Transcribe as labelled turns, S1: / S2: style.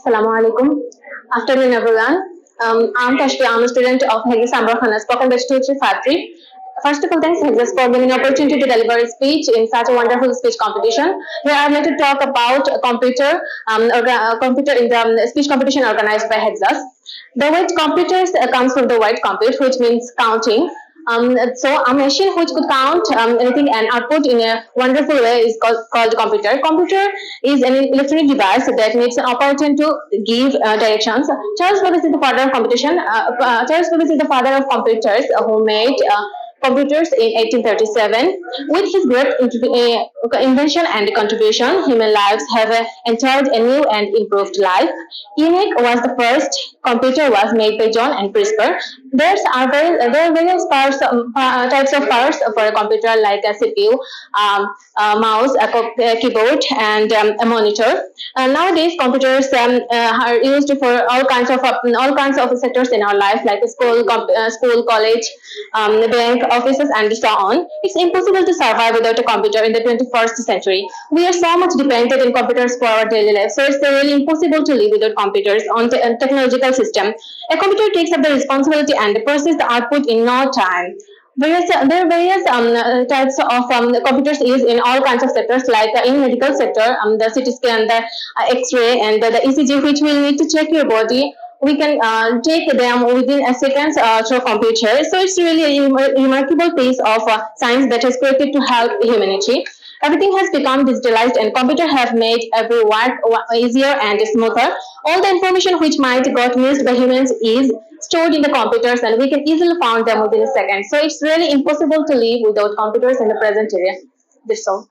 S1: Assalamu alaikum. Afternoon, everyone. I'm Tashki. I'm a student of HEXA'S Ambarkhana, spoken batch 2353. First of all, thanks HEXA for giving an opportunity to deliver a speech in such a wonderful speech competition. Here I'm going to talk about a computer, computer in the speech competition organized by HEXA. The word computers comes from the word compute, which means counting. So a machine which could count anything and output in a wonderful way is called computer. Computer is an electronic device that needs an operator to give directions. Charles Babbage is the father of computation. Charles Babbage is the father of computers who made computers in 1837. With his great invention and contribution, human lives have enjoyed a new and improved life. ENIAC was the first computer was made by John and CRISPR. There are various types of parts for a computer like a CPU, mouse, a keyboard, and a monitor. Nowadays, computers are used for all kinds of sectors in our life, like school, college, bank, offices, and so on. It's impossible to survive without a computer in the 21st century. We are so much dependent on computers for our daily life, so it's really impossible to live without computers on technological system. A computer takes up the responsibility and processes the output in no time. There are various types of computers used in all kinds of sectors, like in medical sector, the CT scan, the X-ray, and the ECG, which will need to check your body. We can take them within a second through computer. So it's really a remarkable piece of science that has created to help humanity. Everything has become digitalized and computers have made every work easier and smoother. All the information which might got missed by humans is stored in the computers and we can easily find them within a second. So it's really impossible to live without computers in the present era. That's all.